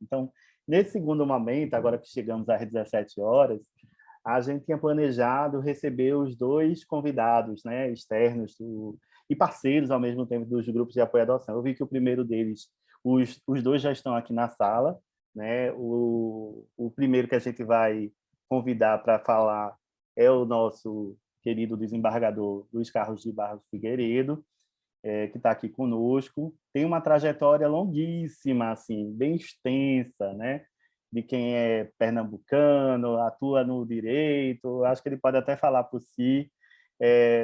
Então, nesse segundo momento, agora que chegamos às 17 horas, a gente tinha planejado receber os dois convidados, né, externos e parceiros, ao mesmo tempo, dos grupos de apoio à adoção. Eu vi que o primeiro deles, os dois já estão aqui na sala, né? O primeiro que a gente vai convidar para falar é o nosso querido desembargador Luiz Carlos de Barros Figueiredo, que está aqui conosco. Tem uma trajetória longuíssima, assim, bem extensa, né? De quem é pernambucano, atua no direito, acho que ele pode até falar por si.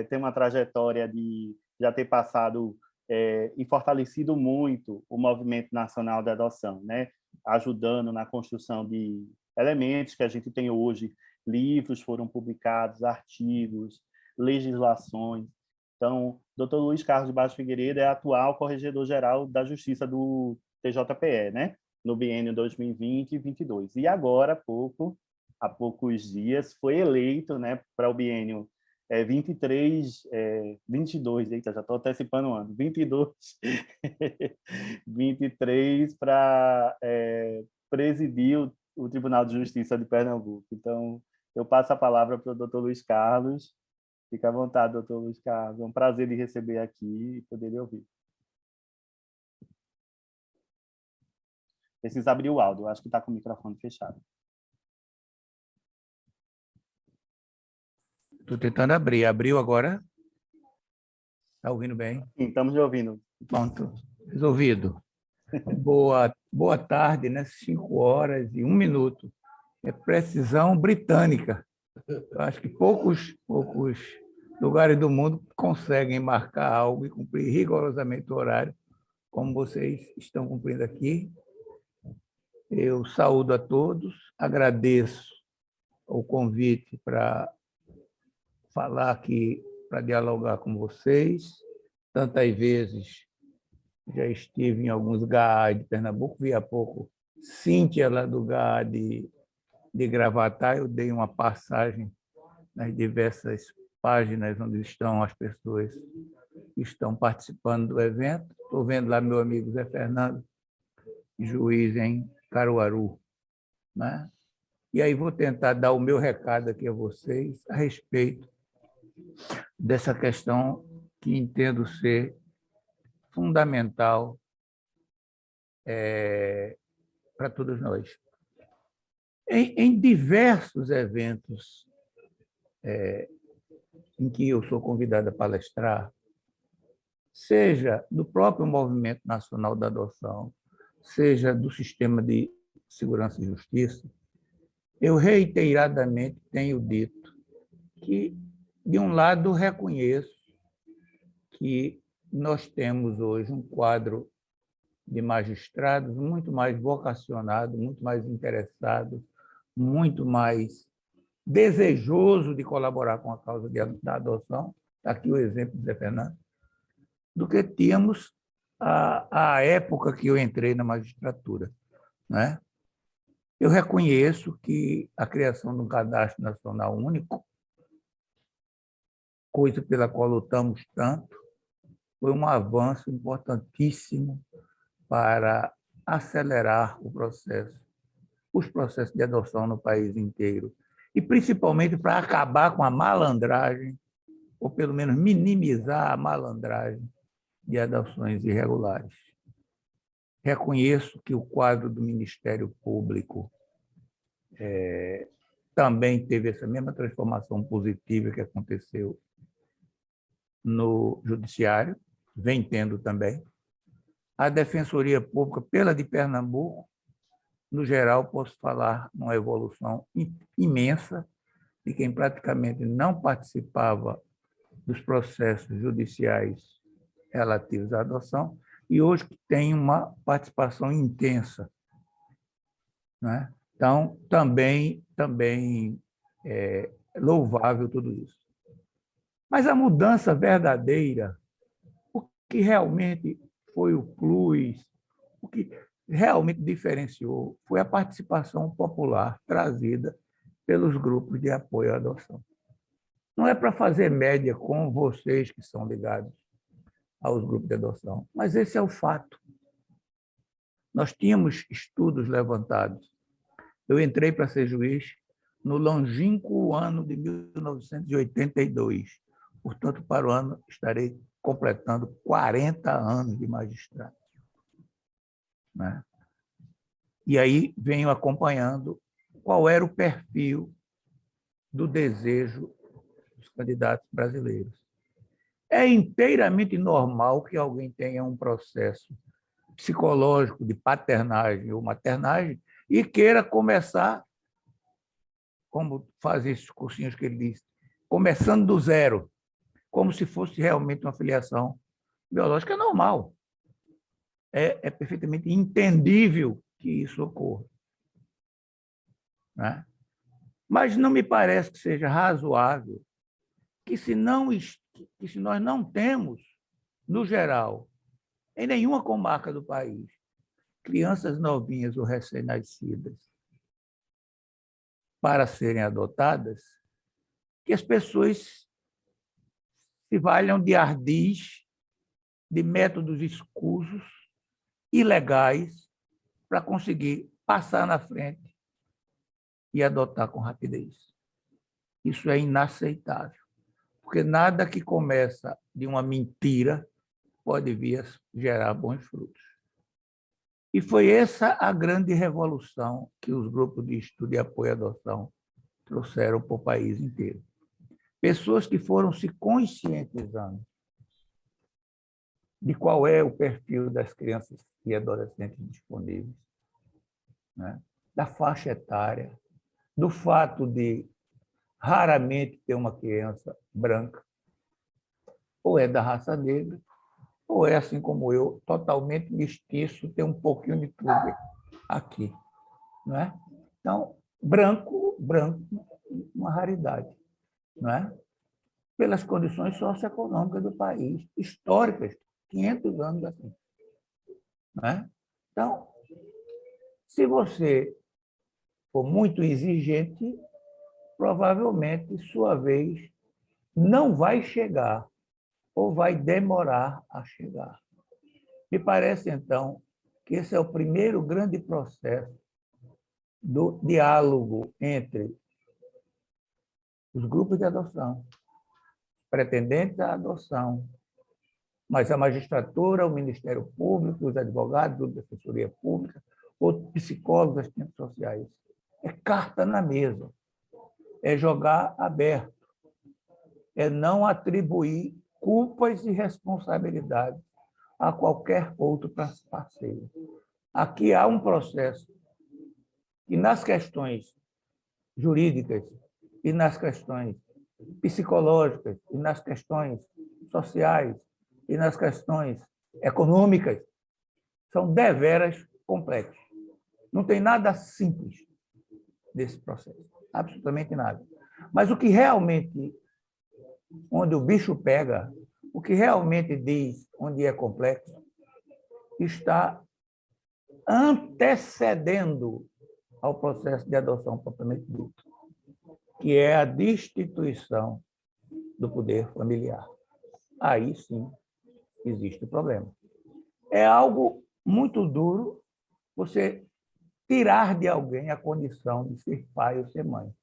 Tem uma trajetória de já ter passado e fortalecido muito o movimento nacional da adoção, né? Ajudando na construção de elementos que a gente tem hoje. Livros foram publicados, artigos, legislações. Então, Dr. Luiz Carlos de Barros Figueiredo é atual corregedor-geral da Justiça do TJPE, né? No biênio 2020 e 2022. E agora, há poucos dias, foi eleito, né, para o biênio 22, eita, já estou antecipando o ano, 22, 23, para presidir o Tribunal de Justiça de Pernambuco. Então, eu passo a palavra para o doutor Luiz Carlos. Fica à vontade, doutor Luiz Carlos. É um prazer lhe receber aqui e poder lhe ouvir. Precisa abrir o áudio, acho que está com o microfone fechado. Estou tentando abrir. Abriu agora? Está ouvindo bem? Sim, estamos lhe ouvindo. Pronto, resolvido. Boa tarde, né? 5h01. É precisão britânica. Eu acho que poucos lugares do mundo conseguem marcar algo e cumprir rigorosamente o horário, como vocês estão cumprindo aqui. Eu saúdo a todos, agradeço o convite para falar aqui, para dialogar com vocês. Tantas vezes já estive em alguns GAA de Pernambuco, vi há pouco Cíntia, lá do GAA de Gravatá, eu dei uma passagem nas diversas páginas onde estão as pessoas que estão participando do evento. Estou vendo lá meu amigo Zé Fernando, juiz em Caruaru, né? E aí vou tentar dar o meu recado aqui a vocês a respeito dessa questão que entendo ser fundamental para todos nós. Em diversos eventos em que eu sou convidado a palestrar, seja do próprio Movimento Nacional da Adoção, seja do Sistema de Segurança e Justiça, eu reiteradamente tenho dito que, de um lado, reconheço que nós temos hoje um quadro de magistrados muito mais vocacionado, muito mais interessado, muito mais desejoso de colaborar com a causa da adoção, aqui o exemplo do Zé Fernando, do que tínhamos à época que eu entrei na magistratura, né? Eu reconheço que a criação de um cadastro nacional único, coisa pela qual lutamos tanto, foi um avanço importantíssimo para acelerar os processos de adoção no país inteiro, e principalmente para acabar com a malandragem, ou pelo menos minimizar a malandragem de adoções irregulares. Reconheço que o quadro do Ministério Público também teve essa mesma transformação positiva que aconteceu no Judiciário, vem tendo também. A Defensoria Pública, pela de Pernambuco, no geral, posso falar numa evolução imensa de quem praticamente não participava dos processos judiciais relativos à adoção, e hoje tem uma participação intensa, né? Então, também é louvável tudo isso. Mas a mudança verdadeira, o que realmente foi o plus, o que realmente diferenciou, foi a participação popular trazida pelos grupos de apoio à adoção. Não é para fazer média com vocês que são ligados aos grupos de adoção, mas esse é o fato. Nós tínhamos estudos levantados. Eu entrei para ser juiz no longínquo ano de 1982. Portanto, para o ano, estarei completando 40 anos de magistrado. Né? E aí venho acompanhando qual era o perfil do desejo dos candidatos brasileiros. É inteiramente normal que alguém tenha um processo psicológico de paternagem ou maternagem e queira começar, como faz esses cursinhos que ele diz, começando do zero, como se fosse realmente uma filiação biológica. É normal. É perfeitamente entendível que isso ocorra. Né? Mas não me parece que seja razoável que se nós não temos, no geral, em nenhuma comarca do país, crianças novinhas ou recém-nascidas para serem adotadas, que as pessoas se valham de ardis, de métodos escusos, ilegais, para conseguir passar na frente e adotar com rapidez. Isso é inaceitável, porque nada que começa de uma mentira pode vir a gerar bons frutos. E foi essa a grande revolução que os grupos de estudo e apoio à adoção trouxeram para o país inteiro. Pessoas que foram se conscientizando de qual é o perfil das crianças e adolescentes disponíveis, né? Da faixa etária, do fato de raramente ter uma criança branca, ou é da raça negra, ou é, assim como eu, totalmente mestiço, tem um pouquinho de tudo aqui. Não é? Então, branco, uma raridade. Não é? Pelas condições socioeconômicas do país, históricas, 500 anos assim. Não é? Então, se você for muito exigente, provavelmente sua vez não vai chegar ou vai demorar a chegar. Me parece, então, que esse é o primeiro grande processo do diálogo entre os grupos de adoção, pretendentes à adoção, mas a magistratura, o Ministério Público, os advogados, a Defensoria Pública, os psicólogos, assistentes sociais. É carta na mesa, é jogar aberto, é não atribuir culpas e responsabilidades a qualquer outro parceiro. Aqui há um processo que, nas questões jurídicas e nas questões psicológicas e nas questões sociais e nas questões econômicas, são deveras complexos. Não tem nada simples desse processo, absolutamente nada. Mas o que realmente, onde o bicho pega, o que realmente diz onde é complexo, está antecedendo ao processo de adoção propriamente dito, que é a destituição do poder familiar. Aí sim existe o problema. É algo muito duro você tirar de alguém a condição de ser pai ou ser mãe.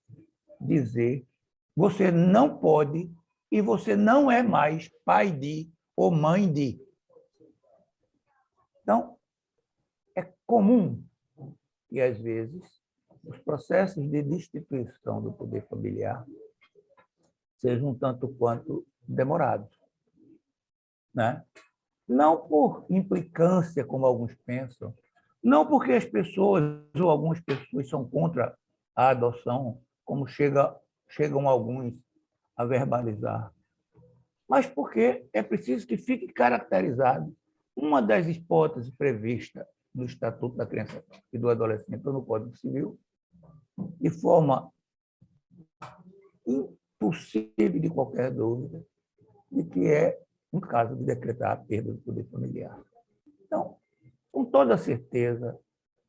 Dizer, você não pode e você não é mais pai de ou mãe de. Então, é comum que, às vezes, os processos de destituição do poder familiar sejam um tanto quanto demorados. Né? Não por implicância, como alguns pensam, não porque as pessoas ou algumas pessoas são contra a adoção, como chegam alguns a verbalizar, mas porque é preciso que fique caracterizado uma das hipóteses previstas no Estatuto da Criança e do Adolescente ou no Código Civil, de forma impossível de qualquer dúvida, de que é um caso de decretar a perda do poder familiar. Então, com toda certeza,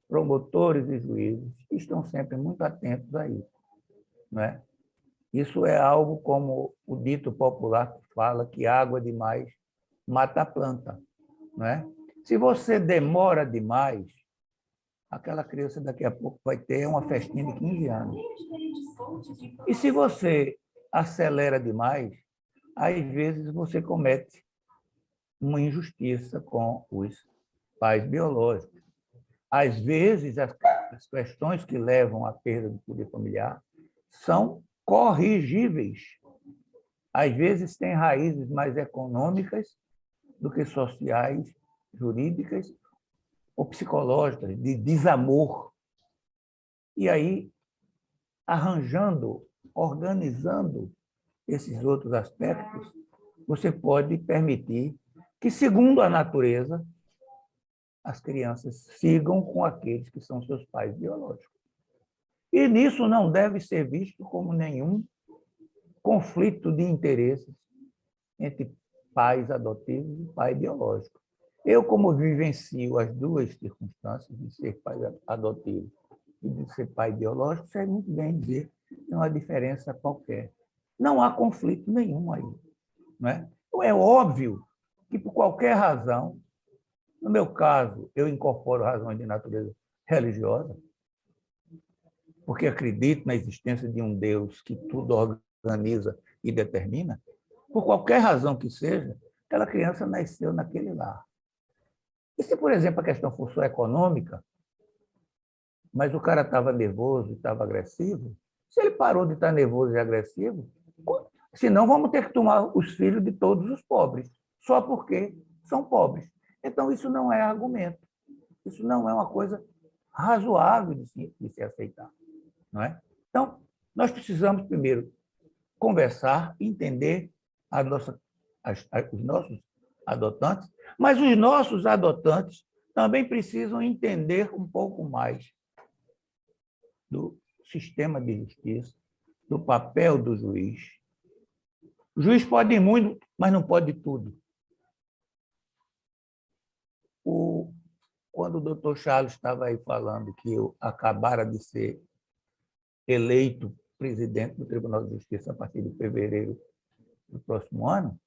promotores e juízes estão sempre muito atentos a isso. Não é? Isso é algo como o dito popular que fala que água demais mata a planta. Não é? Se você demora demais, aquela criança daqui a pouco vai ter uma festinha de 15 anos. E se você acelera demais, às vezes você comete uma injustiça com os pais biológicos. Às vezes, as questões que levam à perda do poder familiar são corrigíveis. Às vezes, têm raízes mais econômicas do que sociais, jurídicas ou psicológicas, de desamor. E aí, arranjando, organizando esses outros aspectos, você pode permitir que, segundo a natureza, as crianças sigam com aqueles que são seus pais biológicos. E nisso não deve ser visto como nenhum conflito de interesses entre pais adotivos e pai biológico. Eu, como vivencio as duas circunstâncias, de ser pai adotivo e de ser pai biológico, sei muito bem dizer que não há diferença qualquer. Não há conflito nenhum aí. Não é? Então, é óbvio que, por qualquer razão, no meu caso, eu incorporo razões de natureza religiosa, porque acredito na existência de um Deus que tudo organiza e determina. Por qualquer razão que seja, aquela criança nasceu naquele lar. E se, por exemplo, a questão for só econômica, mas o cara estava nervoso, estava agressivo, se ele parou de estar nervoso e agressivo, senão vamos ter que tomar os filhos de todos os pobres, só porque são pobres. Então, isso não é argumento. Isso não é uma coisa razoável de se aceitar. Não é? Então, nós precisamos, primeiro, conversar, entender os nossos adotantes, mas os nossos adotantes também precisam entender um pouco mais do sistema de justiça, do papel do juiz. O juiz pode ir muito, mas não pode tudo. Quando o doutor Charles estava aí falando que eu acabara de ser eleito presidente do Tribunal de Justiça a partir de fevereiro do próximo ano,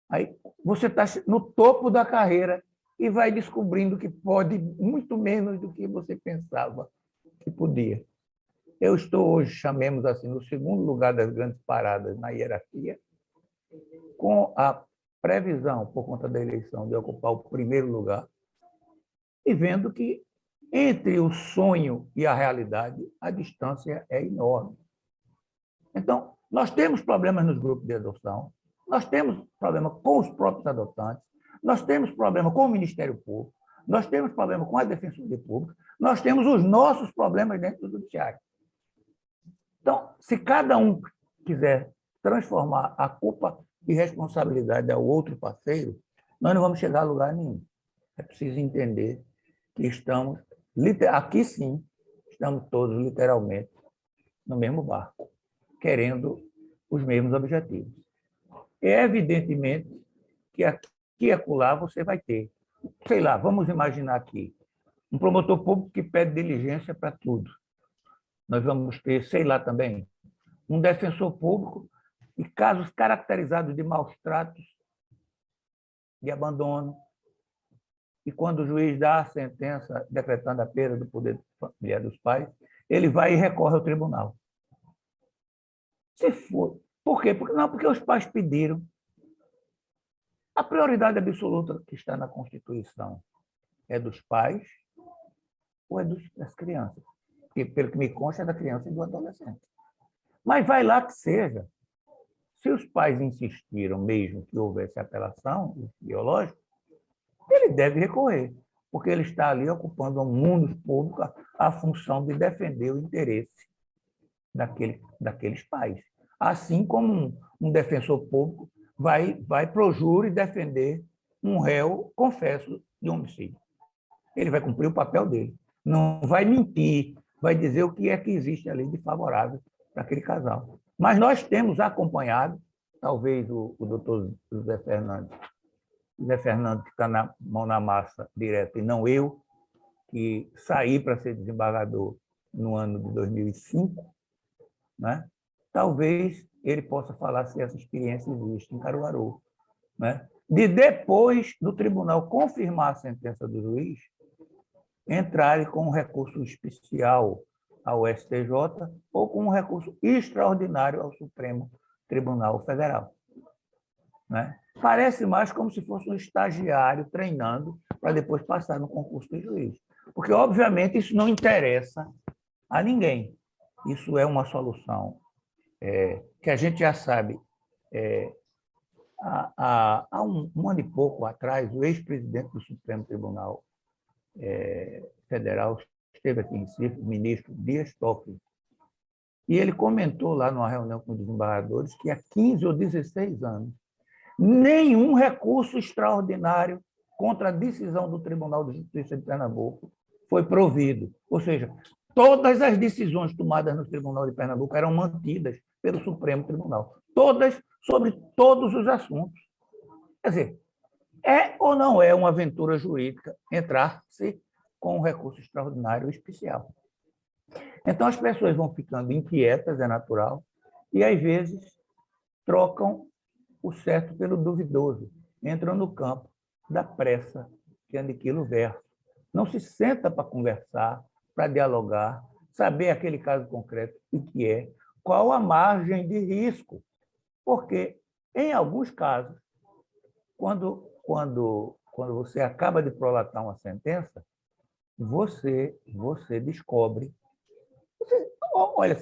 aí você está no topo da carreira e vai descobrindo que pode muito menos do que você pensava que podia. Eu estou hoje, chamemos assim, no segundo lugar das grandes paradas na hierarquia, com a previsão, por conta da eleição, de ocupar o primeiro lugar, e vendo que entre o sonho e a realidade, a distância é enorme. Então, nós temos problemas nos grupos de adoção, nós temos problema com os próprios adotantes, nós temos problema com o Ministério Público, nós temos problema com a Defensoria Pública, nós temos os nossos problemas dentro do Judiciário. Então, se cada um quiser transformar a culpa e responsabilidade ao outro parceiro, nós não vamos chegar a lugar nenhum. É preciso entender que estamos, aqui sim, estamos todos literalmente no mesmo barco, querendo os mesmos objetivos. É evidentemente que aqui e acolá você vai ter, sei lá, vamos imaginar aqui, um promotor público que pede diligência para tudo. Nós vamos ter, sei lá também, um defensor público e casos caracterizados de maus tratos, de abandono. E quando o juiz dá a sentença decretando a perda do poder familiar dos pais, ele vai e recorre ao tribunal. Se for. Por quê? Porque os pais pediram. A prioridade absoluta que está na Constituição é dos pais ou é das crianças? Porque, pelo que me consta, é da criança e do adolescente. Mas vai lá que seja. Se os pais insistiram mesmo que houvesse apelação biológica, ele deve recorrer, porque ele está ali ocupando um mundo público a função de defender o interesse daqueles pais. Assim como um defensor público vai para o júri defender um réu confesso de homicídio. Ele vai cumprir o papel dele. Não vai mentir, vai dizer o que é que existe ali de favorável para aquele casal. Mas nós temos acompanhado, talvez o doutor José Fernando, que está na mão na massa direto, e não eu, que saí para ser desembargador no ano de 2005, né? Talvez ele possa falar se essa experiência existe em Caruaru. Né? De depois do tribunal confirmar a sentença do juiz, entrarem com um recurso especial ao STJ ou com um recurso extraordinário ao Supremo Tribunal Federal. Né? Parece mais como se fosse um estagiário treinando para depois passar no concurso de juiz. Porque, obviamente, isso não interessa a ninguém. Isso é uma solução que a gente já sabe. Há um ano e pouco atrás, o ex-presidente do Supremo Tribunal Federal esteve aqui em Recife, o ministro Dias Toffoli, e ele comentou lá numa reunião com os desembargadores que há 15 ou 16 anos nenhum recurso extraordinário contra a decisão do Tribunal de Justiça de Pernambuco foi provido. Ou seja, todas as decisões tomadas no Tribunal de Pernambuco eram mantidas pelo Supremo Tribunal. Todas, sobre todos os assuntos. Quer dizer, é ou não é uma aventura jurídica entrar-se com um recurso extraordinário especial? Então, as pessoas vão ficando inquietas, é natural, e, às vezes, trocam o certo pelo duvidoso, entram no campo da pressa que aniquila o verso. Não se senta para conversar, para dialogar, saber aquele caso concreto, o que é, qual a margem de risco. Porque, em alguns casos, quando você acaba de prolatar uma sentença, você descobre. Olha,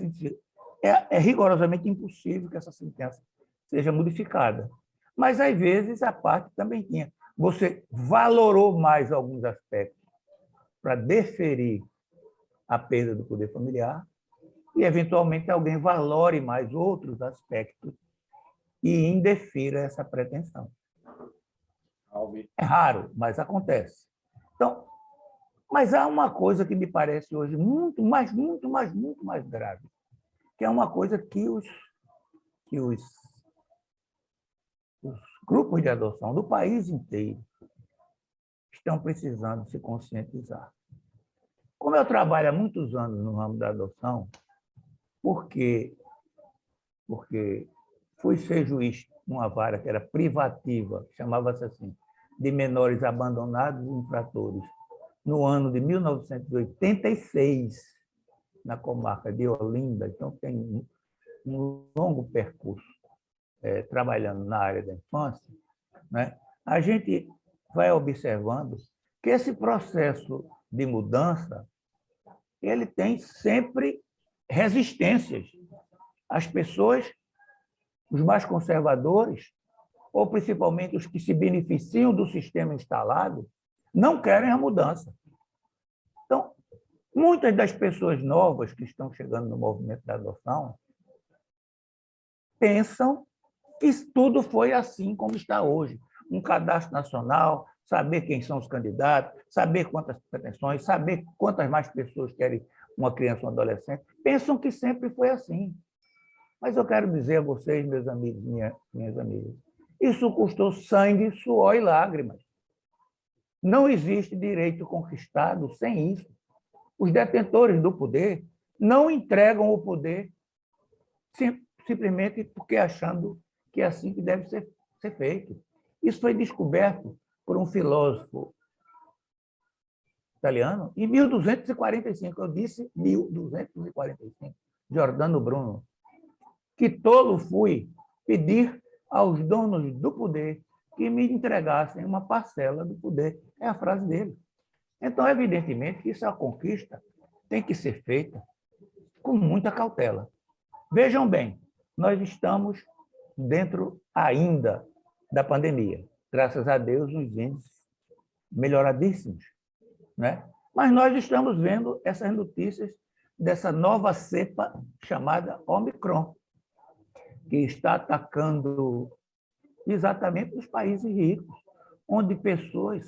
é rigorosamente impossível que essa sentença seja modificada. Mas, às vezes, a parte também tinha. Você valorou mais alguns aspectos para deferir a perda do poder familiar e, eventualmente, alguém valore mais outros aspectos e indefira essa pretensão. É raro, mas acontece. Então, mas há uma coisa que me parece hoje muito mais grave, que é uma coisa que os grupos de adoção do país inteiro estão precisando se conscientizar. Como eu trabalho há muitos anos no ramo da adoção, porque fui ser juiz numa vara que era privativa, chamava-se assim, de menores abandonados e infratores, no ano de 1986, na comarca de Olinda. Então, tem um longo percurso trabalhando na área da infância, né? A gente vai observando que esse processo de mudança ele tem sempre resistências. As pessoas, os mais conservadores, ou principalmente os que se beneficiam do sistema instalado, não querem a mudança. Então, muitas das pessoas novas que estão chegando no movimento da adoção pensam que tudo foi assim como está hoje. Um cadastro nacional, saber quem são os candidatos, saber quantas pretensões, saber quantas mais pessoas querem uma criança ou um adolescente. Pensam que sempre foi assim. Mas eu quero dizer a vocês, meus amigos, minhas amigas, isso custou sangue, suor e lágrimas. Não existe direito conquistado sem isso. Os detentores do poder não entregam o poder simplesmente porque achando que é assim que deve ser feito. Isso foi descoberto por um filósofo italiano em 1245. Eu disse 1245, Giordano Bruno. Que tolo fui pedir aos donos do poder que me entregassem uma parcela do poder. É a frase dele. Então, evidentemente, que isso é uma conquista, tem que ser feita com muita cautela. Vejam bem, nós estamos dentro ainda da pandemia. Graças a Deus, os índices melhoradíssimos, né? Mas nós estamos vendo essas notícias dessa nova cepa chamada Omicron, que está atacando exatamente os países ricos, onde pessoas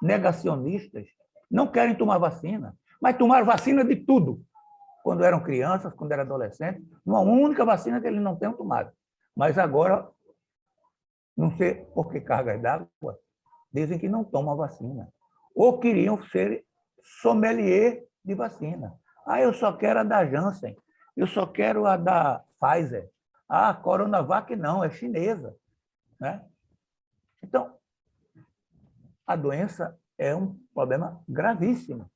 negacionistas não querem tomar vacina, mas tomaram vacina de tudo, quando eram crianças, quando eram adolescentes, uma única vacina que eles não tenham tomado. Mas agora, não sei por que cargas d'água, dizem que não tomam vacina. Ou queriam ser sommelier de vacina. Ah, eu só quero a da Janssen, eu só quero a da Pfizer. Ah, a Coronavac não, é chinesa, né? Então, a doença é um problema gravíssimo.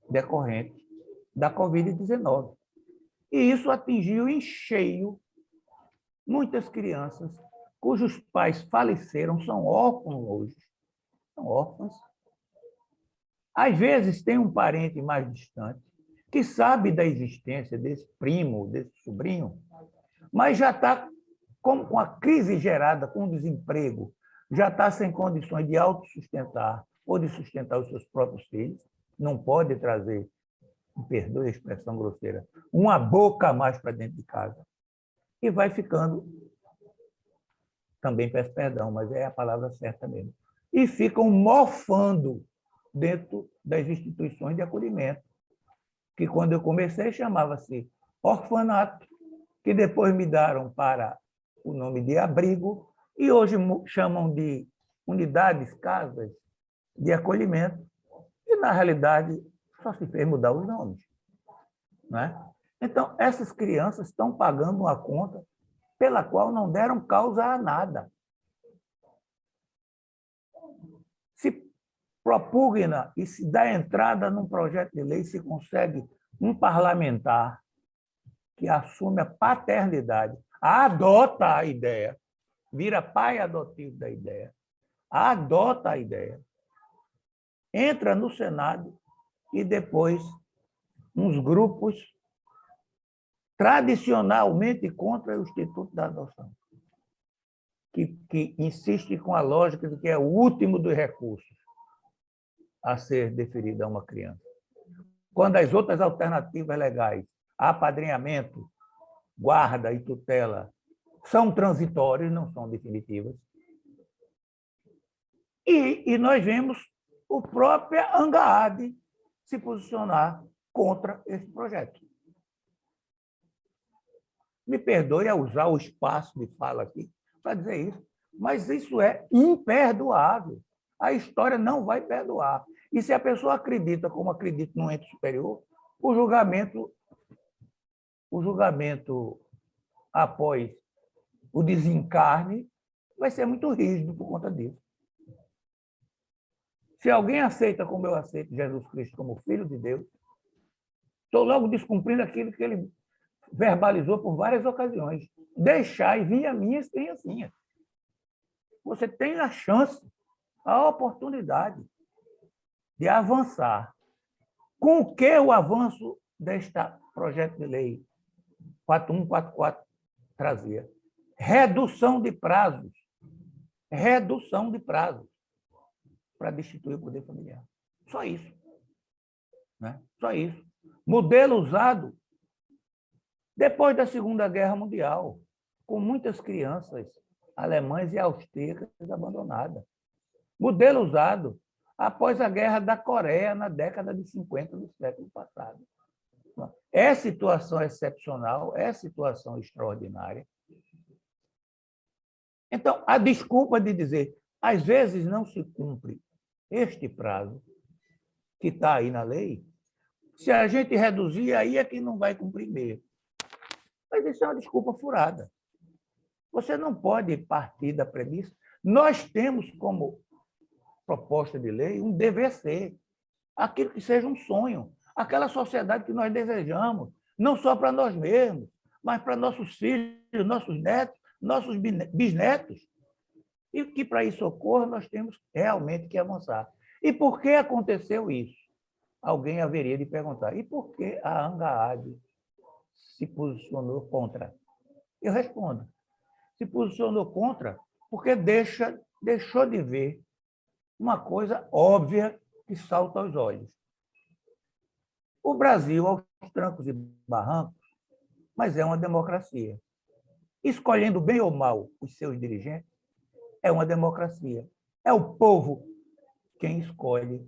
decorrente da Covid-19. E isso atingiu em cheio muitas crianças cujos pais faleceram, são órfãos hoje, são órfãos. Às vezes tem um parente mais distante que sabe da existência desse primo, desse sobrinho, mas já está com a crise gerada, com o desemprego, já está sem condições de autossustentar ou de sustentar os seus próprios filhos, não pode trazer, me perdoe a expressão grosseira, uma boca a mais para dentro de casa. E vai ficando, também peço perdão, mas é a palavra certa mesmo, e ficam mofando dentro das instituições de acolhimento, que quando eu comecei chamava-se orfanato, que depois me deram para o nome de abrigo, e hoje chamam de unidades, casas de acolhimento, e, na realidade, só se fez mudar os nomes. Né? Então, essas crianças estão pagando uma conta pela qual não deram causa a nada. Se propugna e se dá entrada num projeto de lei, se consegue um parlamentar que assume a paternidade, adota a ideia, vira pai adotivo da ideia, adota a ideia, entra no Senado e depois uns grupos tradicionalmente contra o Instituto da Adoção, que insiste com a lógica de que é o último dos recursos a ser deferido a uma criança. Quando as outras alternativas legais, apadrinhamento, guarda e tutela, são transitórias, não são definitivas. E nós vemos o próprio ANGAAD se posicionar contra esse projeto. Me perdoe a usar o espaço de fala aqui para dizer isso, mas isso é imperdoável. A história não vai perdoar. E se a pessoa acredita, como acredita num ente superior, o julgamento após o desencarne vai ser muito rígido por conta disso. Se alguém aceita, como eu aceito, Jesus Cristo como Filho de Deus, estou logo descumprindo aquilo que ele verbalizou por várias ocasiões. Deixai vir a minhas criancinhas. Você tem a chance, a oportunidade de avançar. Com o que o avanço deste projeto de lei 4144 trazia? Redução de prazos. Redução de prazos para destituir o poder familiar. Só isso. Né? Só isso. Modelo usado depois da Segunda Guerra Mundial, com muitas crianças alemãs e austríacas abandonadas. Modelo usado após a Guerra da Coreia, na década de 50 do século passado. É situação excepcional, é situação extraordinária. Então, a desculpa de dizer, às vezes não se cumpre este prazo que está aí na lei, se a gente reduzir, aí é que não vai cumprir mesmo. Mas isso é uma desculpa furada. Você não pode partir da premissa. Nós temos como proposta de lei um dever ser, aquilo que seja um sonho, aquela sociedade que nós desejamos, não só para nós mesmos, mas para nossos filhos, nossos netos, nossos bisnetos. E que para isso ocorra, nós temos realmente que avançar. E por que aconteceu isso? Alguém haveria de perguntar. E por que a ANGAAD se posicionou contra? Eu respondo. Se posicionou contra porque deixou de ver uma coisa óbvia que salta aos olhos. O Brasil, aos trancos e barrancos, mas é uma democracia. Escolhendo bem ou mal os seus dirigentes, é uma democracia. É o povo quem escolhe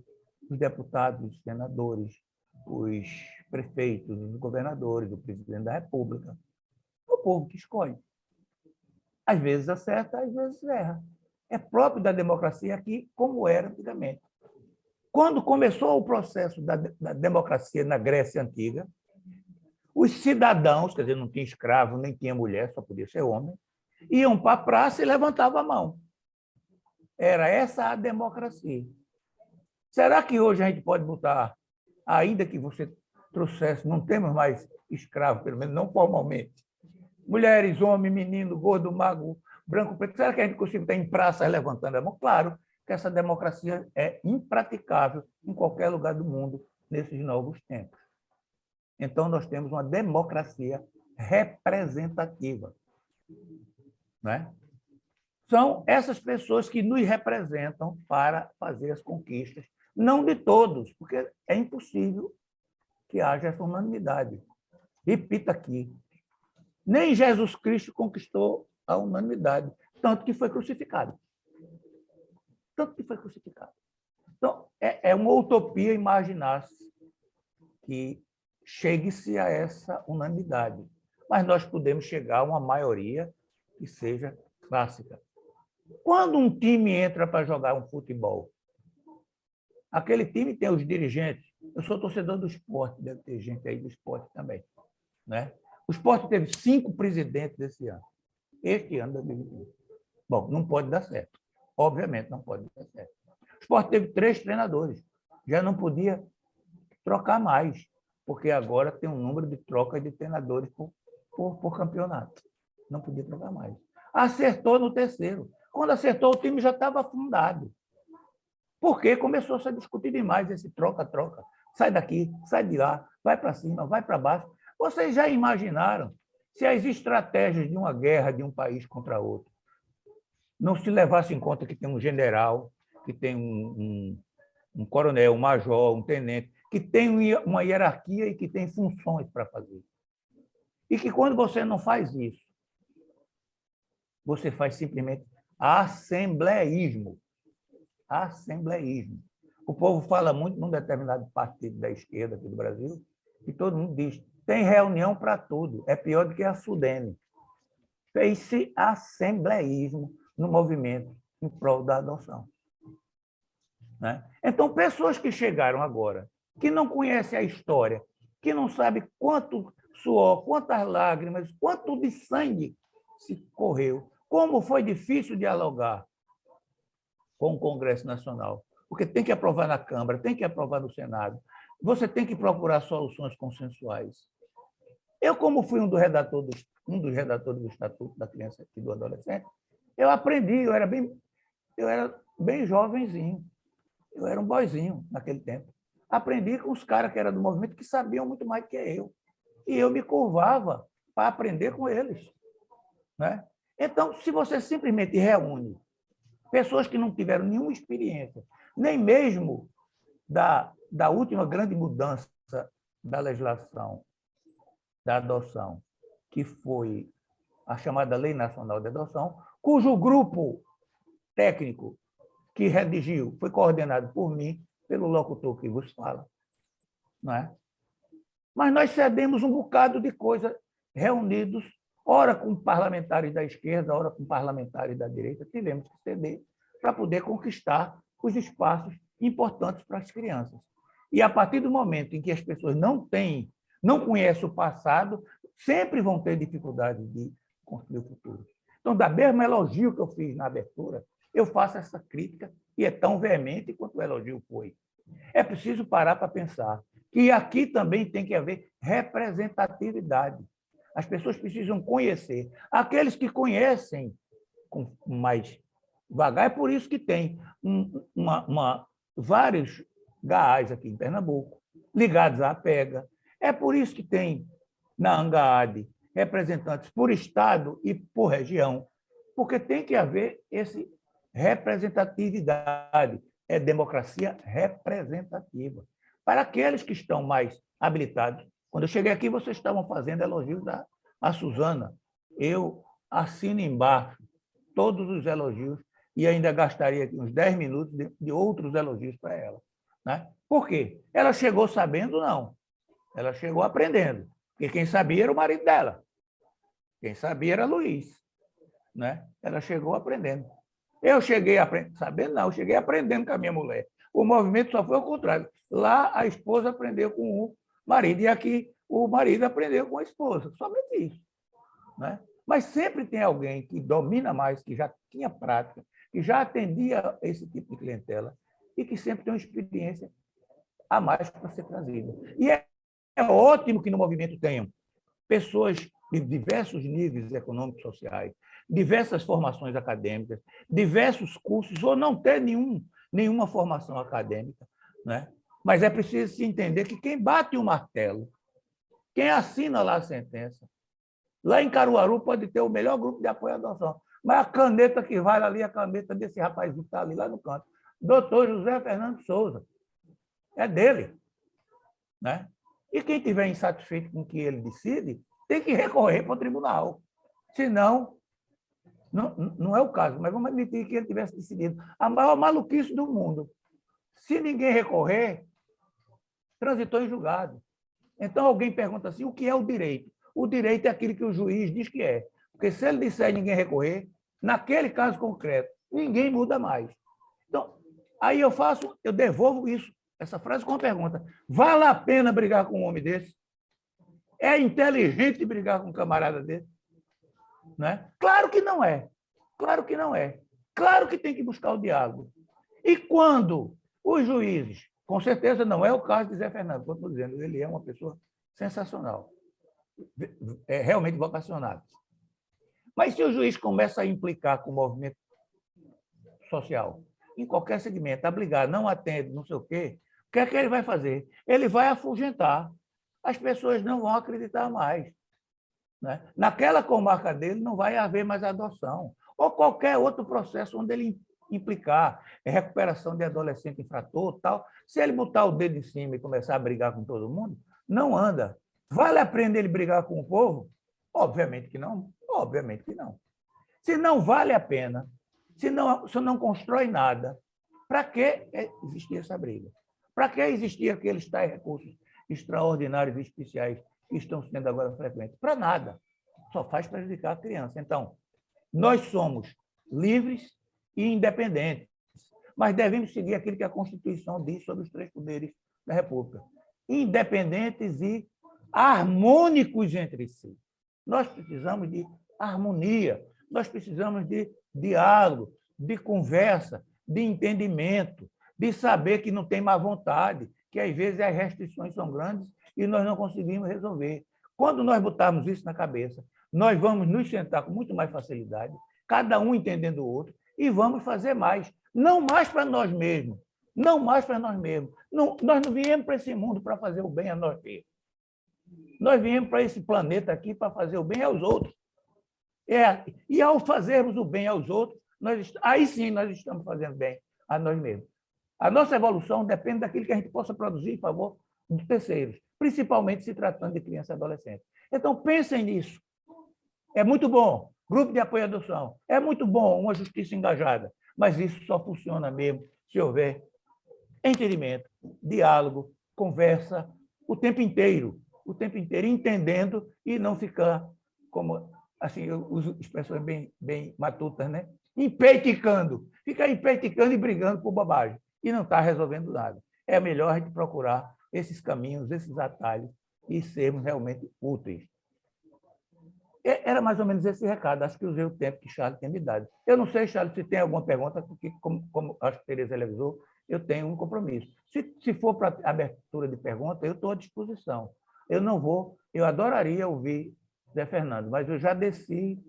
os deputados, os senadores, os prefeitos, os governadores, o presidente da República. É o povo que escolhe. Às vezes acerta, às vezes erra. É próprio da democracia aqui, como era antigamente. Quando começou o processo da democracia na Grécia Antiga, os cidadãos, quer dizer, não tinha escravo, nem tinha mulher, só podia ser homem, iam para a praça e levantavam a mão. Era essa a democracia. Será que hoje a gente pode botar ainda que você trouxesse, não temos mais escravos, pelo menos não formalmente. Mulheres, homem, menino, gordo, magro, branco, preto. Será que a gente consegue estar em praça levantando a mão? Claro que essa democracia é impraticável em qualquer lugar do mundo nesses novos tempos. Então, nós temos uma democracia representativa. Né? São essas pessoas que nos representam para fazer as conquistas, não de todos, porque é impossível que haja essa unanimidade. Repito aqui, nem Jesus Cristo conquistou a unanimidade, tanto que foi crucificado. Tanto que foi crucificado. Então, é uma utopia imaginar-se que chegue-se a essa unanimidade. Mas nós podemos chegar a uma maioria que seja clássica. Quando um time entra para jogar um futebol, aquele time tem os dirigentes. Eu sou torcedor do Sport, deve ter gente aí do Sport também. Né? O Sport teve 5 presidentes esse ano. Este ano, 2021. Bom, não pode dar certo. Obviamente, não pode dar certo. O Sport teve 3 treinadores. Já não podia trocar mais, porque agora tem um número de trocas de treinadores por campeonato. Não podia trocar mais. Acertou no terceiro. Quando acertou, o time já estava afundado. Porque começou a se discutir demais esse troca-troca. Sai daqui, sai de lá, vai para cima, vai para baixo. Vocês já imaginaram se as estratégias de uma guerra de um país contra outro não se levasse em conta que tem um general, que tem um coronel, um major, um tenente, que tem uma hierarquia e que tem funções para fazer. E que quando você não faz isso, você faz simplesmente assembleísmo. Assembleísmo. O povo fala muito num determinado partido da esquerda aqui do Brasil, e todo mundo diz, tem reunião para tudo, é pior do que a Sudene. Fez-se assembleísmo no movimento em prol da adoção. Né? Então, pessoas que chegaram agora, que não conhecem a história, que não sabem quanto suor, quantas lágrimas, quanto de sangue se correu, como foi difícil dialogar com o Congresso Nacional, porque tem que aprovar na Câmara, tem que aprovar no Senado, você tem que procurar soluções consensuais. Eu, como fui um dos redatores do Estatuto da Criança e do Adolescente, eu aprendi, eu era bem jovenzinho, eu era um boizinho naquele tempo. Aprendi com os caras que eram do movimento que sabiam muito mais do que eu. E eu me curvava para aprender com eles. Né? Então, se você simplesmente reúne pessoas que não tiveram nenhuma experiência, nem mesmo da última grande mudança da legislação da adoção, que foi a chamada Lei Nacional de Adoção, cujo grupo técnico que redigiu foi coordenado por mim, pelo locutor que vos fala. Não é? Mas nós cedemos um bocado de coisa reunidos, ora com parlamentares da esquerda, ora com parlamentares da direita, tivemos que ceder para poder conquistar os espaços importantes para as crianças. E a partir do momento em que as pessoas não conhecem o passado, sempre vão ter dificuldade de construir o futuro. Então, da mesma elogio que eu fiz na abertura, eu faço essa crítica, e é tão veemente quanto o elogio foi. É preciso parar para pensar que aqui também tem que haver representatividade. As pessoas precisam conhecer. Aqueles que conhecem com mais vagar, é por isso que tem vários GAAs aqui em Pernambuco, ligados à PEGA. É por isso que tem na ANGAAD representantes por estado e por região, porque tem que haver essa representatividade, é democracia representativa. Para aqueles que estão mais habilitados, quando eu cheguei aqui, vocês estavam fazendo elogios à Suzana. Eu assino embaixo todos os elogios e ainda gastaria aqui uns 10 minutos de outros elogios para ela. Né? Por quê? Ela chegou sabendo? Não. Ela chegou aprendendo. Porque quem sabia era o marido dela. Quem sabia era Luiz. Né? Ela chegou aprendendo. Eu cheguei sabendo, não, eu cheguei aprendendo com a minha mulher. O movimento só foi ao contrário. Lá a esposa aprendeu com o marido, e aqui o marido aprendeu com a esposa. Somente isso. Né? Mas sempre tem alguém que domina mais, que já tinha prática, que já atendia esse tipo de clientela e que sempre tem uma experiência há mais para ser trazida. E é ótimo que no movimento tenham pessoas de diversos níveis econômicos e sociais, diversas formações acadêmicas, diversos cursos, ou não ter nenhuma formação acadêmica, né? Mas é preciso se entender que quem bate o martelo, quem assina lá a sentença, lá em Caruaru pode ter o melhor grupo de apoio à adoção, mas a caneta que vale ali é a caneta desse rapazinho que está ali lá no canto, doutor José Fernando Souza, é dele, né? E quem estiver insatisfeito com o que ele decide, tem que recorrer para o tribunal. Senão, não é o caso, mas vamos admitir que ele tivesse decidido. A maior maluquice do mundo. Se ninguém recorrer, transitou em julgado. Então, alguém pergunta assim, o que é o direito? O direito é aquilo que o juiz diz que é. Porque se ele disser ninguém recorrer, naquele caso concreto, ninguém muda mais. Então, aí eu devolvo isso, essa frase com uma pergunta. Vale a pena brigar com um homem desse? É inteligente brigar com um camarada desse? Né? Claro que não é. Claro que não é. Claro que tem que buscar o diálogo. E quando os juízes, com certeza não é o caso de Zé Fernando, como estou dizendo, ele é uma pessoa sensacional, é realmente vocacionado. Mas se o juiz começa a implicar com o movimento social, em qualquer segmento, a brigar, não atende, não sei o quê, o que é que ele vai fazer? Ele vai afugentar. As pessoas não vão acreditar mais. Né? Naquela comarca dele não vai haver mais adoção. Ou qualquer outro processo onde ele implicar recuperação de adolescente infrator, tal. Se ele botar o dedo em cima e começar a brigar com todo mundo, não anda. Vale a pena ele brigar com o povo? Obviamente que não. Obviamente que não. Se não vale a pena, se não constrói nada, para que existir essa briga? Para que existir aqueles tais recursos extraordinários e especiais que estão sendo agora frequentes? Para nada. Só faz prejudicar a criança. Então, nós somos livres e independentes, mas devemos seguir aquilo que a Constituição diz sobre os três poderes da República. Independentes e harmônicos entre si. Nós precisamos de harmonia, nós precisamos de diálogo, de conversa, de entendimento, de saber que não tem má vontade, que às vezes as restrições são grandes e nós não conseguimos resolver. Quando nós botarmos isso na cabeça, nós vamos nos sentar com muito mais facilidade, cada um entendendo o outro, e vamos fazer mais. Não mais para nós mesmos, não mais para nós mesmos. Não, nós não viemos para esse mundo para fazer o bem a nós mesmos. Nós viemos para esse planeta aqui para fazer o bem aos outros. E ao fazermos o bem aos outros, aí sim nós estamos fazendo bem a nós mesmos. A nossa evolução depende daquilo que a gente possa produzir em favor dos terceiros, principalmente se tratando de criança e adolescente. Então, pensem nisso. É muito bom, grupo de apoio à adoção. É muito bom uma justiça engajada, mas isso só funciona mesmo se houver entendimento, diálogo, conversa, o tempo inteiro, entendendo e não ficar, como assim, eu uso expressões bem matutas, né? Empeiticando. Ficar empeiticando e brigando por bobagem. E não está resolvendo nada. É melhor a gente procurar esses caminhos, esses atalhos e sermos realmente úteis. Era mais ou menos esse recado. Acho que usei o tempo que Charles tinha me dado. Eu não sei, Charles, se tem alguma pergunta, porque, como acho que Tereza avisou, eu tenho um compromisso. Se for para abertura de pergunta, eu estou à disposição. Eu não vou, eu adoraria ouvir Zé Fernando, mas eu já desci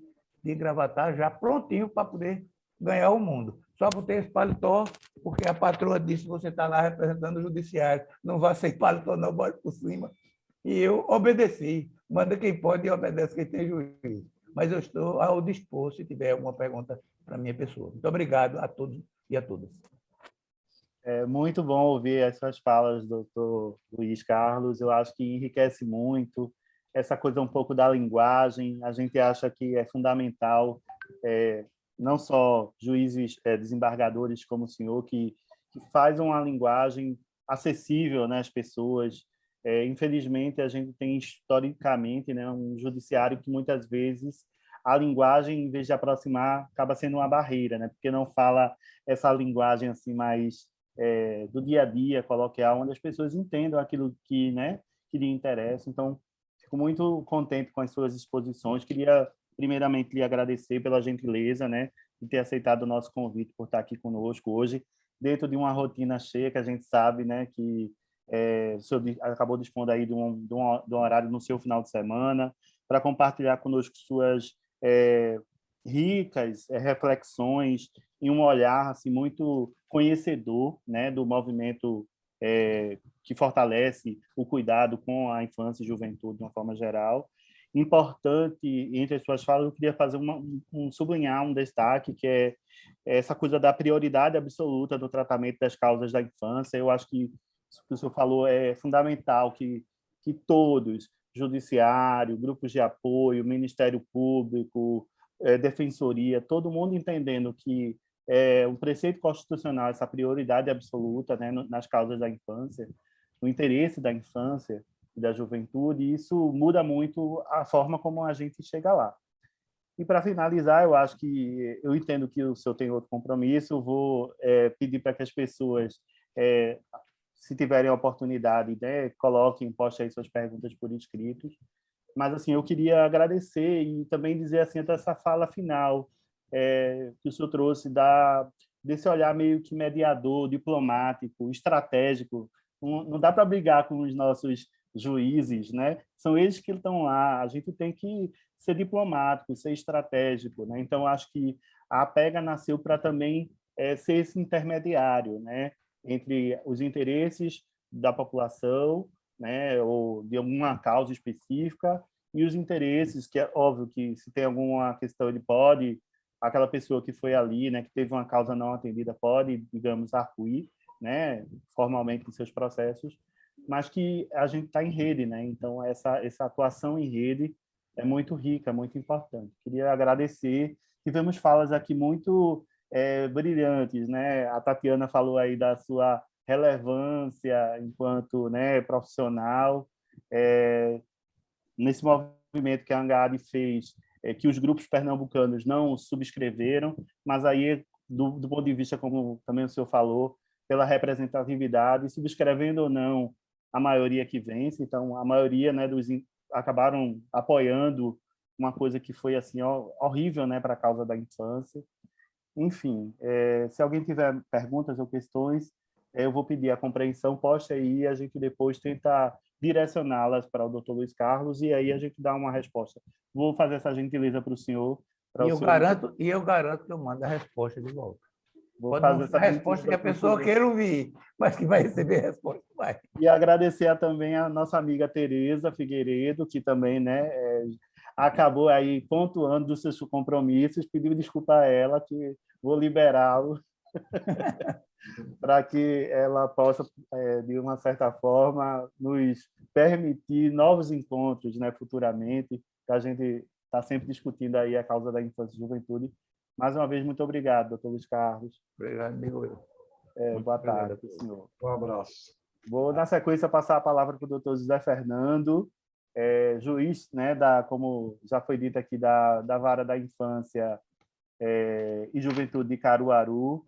de Gravatar, já prontinho para poder ganhar o mundo. Só por ter esse paletó, porque a patroa disse que você está lá representando o judiciário, não vai ser paletó, não, bora por cima. E eu obedeci. Manda quem pode e obedece quem tem juízo. Mas eu estou ao dispor se tiver alguma pergunta para a minha pessoa. Muito obrigado a todos e a todas. É muito bom ouvir as suas falas, doutor Luiz Carlos. Eu acho que enriquece muito essa coisa um pouco da linguagem. A gente acha que é fundamental, não só juízes, desembargadores como o senhor, que faz uma linguagem acessível, né, às pessoas. Infelizmente, a gente tem historicamente, né, um judiciário que muitas vezes a linguagem, em vez de aproximar, acaba sendo uma barreira, né, porque não fala essa linguagem assim mais do dia a dia, coloquial, onde as pessoas entendam aquilo que, né, que lhe interessa. Então, fico muito contente com as suas exposições. Queria, primeiramente, lhe agradecer pela gentileza, né, de ter aceitado o nosso convite, por estar aqui conosco hoje, dentro de uma rotina cheia, que a gente sabe, né, que o senhor acabou dispondo aí de um horário no seu final de semana para compartilhar conosco suas ricas reflexões e um olhar assim muito conhecedor, né, do movimento que fortalece o cuidado com a infância e juventude de uma forma geral. Importante, entre as suas falas, eu queria fazer sublinhar um destaque, que é essa coisa da prioridade absoluta do tratamento das causas da infância. Eu acho que isso que o senhor falou é fundamental, que todos, judiciário, grupos de apoio, Ministério Público, Defensoria, todo mundo entendendo que o preceito constitucional, essa prioridade absoluta, né, nas causas da infância, no interesse da infância e da juventude, e isso muda muito a forma como a gente chega lá. E, para finalizar, eu acho que eu entendo que o senhor tem outro compromisso, eu vou pedir para que as pessoas, se tiverem a oportunidade, né, coloquem, postem aí suas perguntas por escritos. Mas, assim, eu queria agradecer e também dizer, assim, até essa fala final que o senhor trouxe desse olhar meio que mediador, diplomático, estratégico. Não dá para brigar com os nossos juízes, né? São eles que estão lá. A gente tem que ser diplomático, ser estratégico, né? Então, acho que a APEGA nasceu para também ser esse intermediário, né, entre os interesses da população, né, ou de alguma causa específica, e os interesses, que é óbvio que se tem alguma questão, ele pode, aquela pessoa que foi ali, né, que teve uma causa não atendida, pode, digamos, arguir, né, formalmente em seus processos, mas que a gente está em rede, né? Então, essa atuação em rede é muito rica, muito importante. Queria agradecer. Tivemos falas aqui muito brilhantes, né? A Tatiana falou aí da sua relevância enquanto, né, profissional nesse movimento que a Angad fez, que os grupos pernambucanos não subscreveram, mas aí, do ponto de vista, como também o senhor falou, pela representatividade, subscrevendo ou não, a maioria que vence. Então, a maioria, né, acabaram apoiando uma coisa que foi assim horrível, né, para a causa da infância. Enfim, se alguém tiver perguntas ou questões, eu vou pedir a compreensão, poste aí, e a gente depois tenta direcioná-las para o Dr. Luiz Carlos, e aí a gente dá uma resposta. Vou fazer essa gentileza para o senhor. E eu garanto que eu mando a resposta de volta. Vou Pode não fazer ser a essa resposta que a gentileza pessoa queira ouvir, mas que vai receber a resposta, vai. e agradecer também a nossa amiga Tereza Figueiredo, que também, né, acabou aí pontuando dos seus compromissos, pediu desculpa a ela, que vou liberá-lo para que ela possa, de uma certa forma, nos permitir novos encontros, né, futuramente, que a gente está sempre discutindo aí a causa da infância e juventude. Mais uma vez, muito obrigado, doutor Luiz Carlos. Obrigado, amigo. Boa tarde, senhor. Um abraço. Vou, na sequência, passar a palavra para o doutor José Fernando, juiz, né, como já foi dito aqui, da Vara da Infância e Juventude de Caruaru.